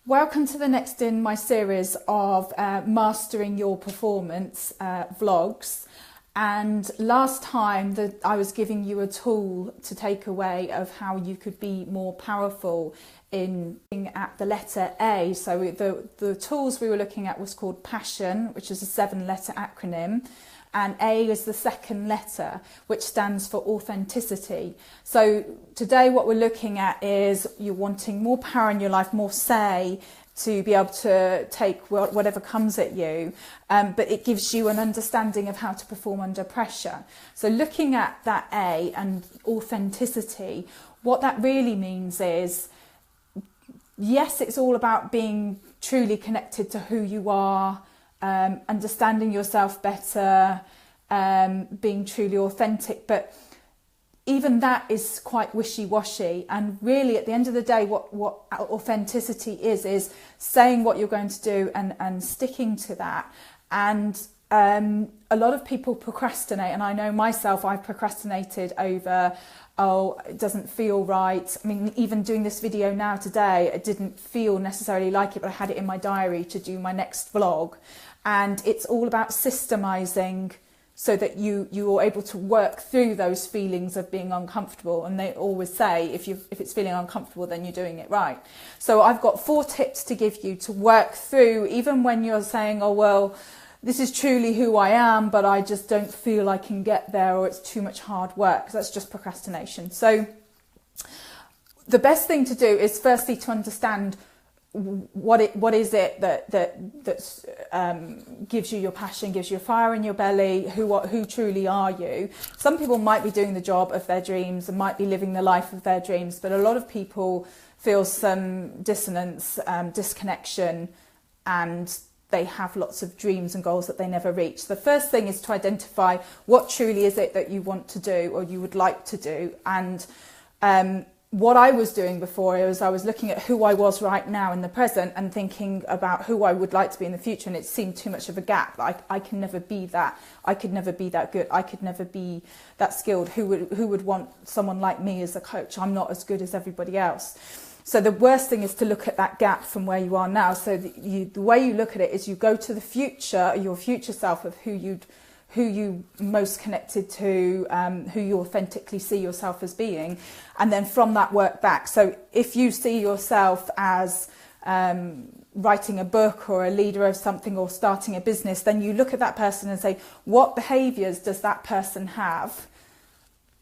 Welcome to the next in my series of Mastering Your Performance vlogs. And last time I was giving you a tool to take away of how you could be more powerful in looking at the letter A. So the tools we were looking at was called Passion, which is a 7-letter acronym. And A is the second letter, which stands for authenticity. So today what we're looking at is you're wanting more power in your life, more say, to be able to take whatever comes at you, but it gives you an understanding of how to perform under pressure. So looking at that A and authenticity, what that really means is, yes, it's all about being truly connected to who you are, understanding yourself better, being truly authentic, but even that is quite wishy-washy. And really at the end of the day, what authenticity is saying what you're going to do and sticking to that. And a lot of people procrastinate, and I know myself, I've procrastinated over, oh, it doesn't feel right. I mean, even doing this video now today, it didn't feel necessarily like it, but I had it in my diary to do my next vlog. And it's all about systemizing so that you're able to work through those feelings of being uncomfortable. And they always say, if it's feeling uncomfortable, then you're doing it right. So I've got 4 tips to give you to work through, even when you're saying, oh, well, this is truly who I am, but I just don't feel I can get there, or it's too much hard work, because that's just procrastination. So the best thing to do is firstly to understand what is it that gives you your passion, gives you a fire in your belly. Who truly are you? Some people might be doing the job of their dreams and might be living the life of their dreams, but a lot of people feel some dissonance, disconnection, and they have lots of dreams and goals that they never reach. The first thing is to identify what truly is it that you want to do or you would like to do. And what I was doing before is I was looking at who I was right now in the present and thinking about who I would like to be in the future, and it seemed too much of a gap. I can never be that. I could never be that good. I could never be that skilled. Who would want someone like me as a coach? I'm not as good as everybody else. So the worst thing is to look at that gap from where you are now. So the way you look at it is you go to the future, your future self of who you most connected to, who you authentically see yourself as being, and then from that work back. So if you see yourself as writing a book or a leader of something or starting a business, then you look at that person and say, what behaviours does that person have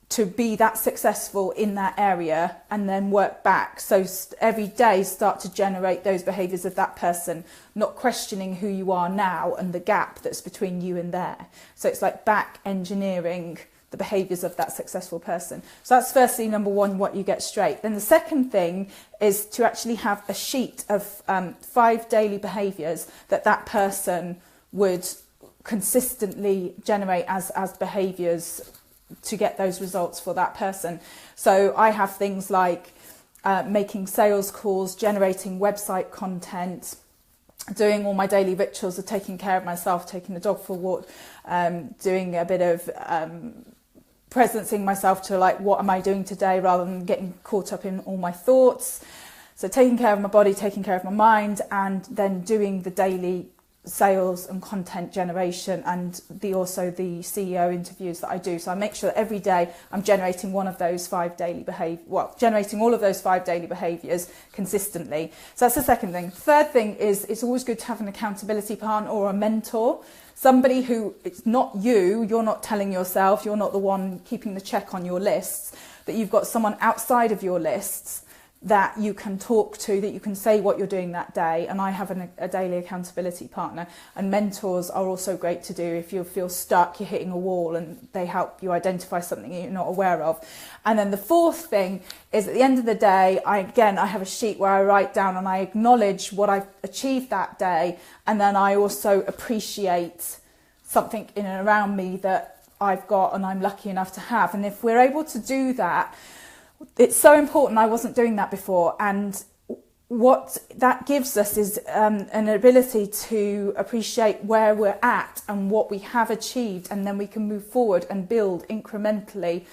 to be that successful in that area, and then work back. So every day start to generate those behaviours of that person, not questioning who you are now and the gap that's between you and there. So it's like back engineering the behaviours of that successful person. So that's firstly, number one, what you get straight. Then the second thing is to actually have a sheet of 5 daily behaviours that person would consistently generate as behaviours to get those results for that person. So I have things like making sales calls, generating website content, doing all my daily rituals of taking care of myself, taking the dog for a walk, doing a bit of presencing myself to like, what am I doing today, rather than getting caught up in all my thoughts. So taking care of my body, taking care of my mind, and then doing the daily sales and content generation, and also the CEO interviews that I do. So I make sure that every day I'm generating one of those 5 daily generating all of those 5 daily behaviours consistently. So that's the second thing. Third thing is it's always good to have an accountability partner or a mentor, somebody who, it's not you're not telling yourself, you're not the one keeping the check on your lists, that you've got someone outside of your lists that you can talk to, that you can say what you're doing that day. And I have a daily accountability partner, and mentors are also great to do if you feel stuck, you're hitting a wall, and they help you identify something you're not aware of. And then the fourth thing is, at the end of the day, I have a sheet where I write down and I acknowledge what I've achieved that day, and then I also appreciate something in and around me that I've got and I'm lucky enough to have. And if we're able to do that, it's so important. I wasn't doing that before, and what that gives us is an ability to appreciate where we're at and what we have achieved, and then we can move forward and build incrementally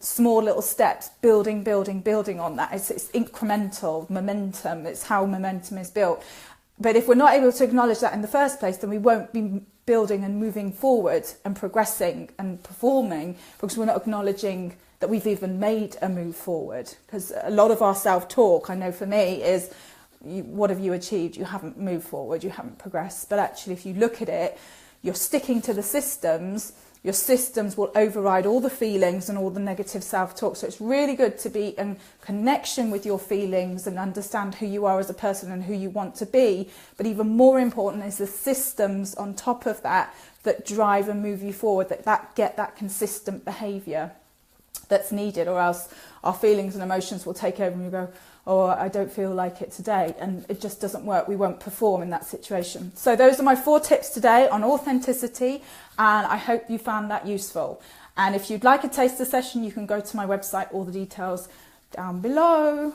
small little steps, building on that. It's incremental momentum. It's how momentum is built. But if we're not able to acknowledge that in the first place, then we won't be building and moving forward and progressing and performing, because we're not acknowledging that we've even made a move forward. Because a lot of our self-talk, I know for me, is what have you achieved? You haven't moved forward, you haven't progressed. But actually, if you look at it, you're sticking to the systems. Your systems will override all the feelings and all the negative self-talk. So it's really good to be in connection with your feelings and understand who you are as a person and who you want to be. But even more important is the systems on top of that that drive and move you forward, that get that consistent behaviour that's needed, or else our feelings and emotions will take over and we go, oh, I don't feel like it today, and it just doesn't work. We won't perform in that situation. So those are my 4 tips today on authenticity, and I hope you found that useful. And if you'd like a taster session, you can go to my website, all the details down below.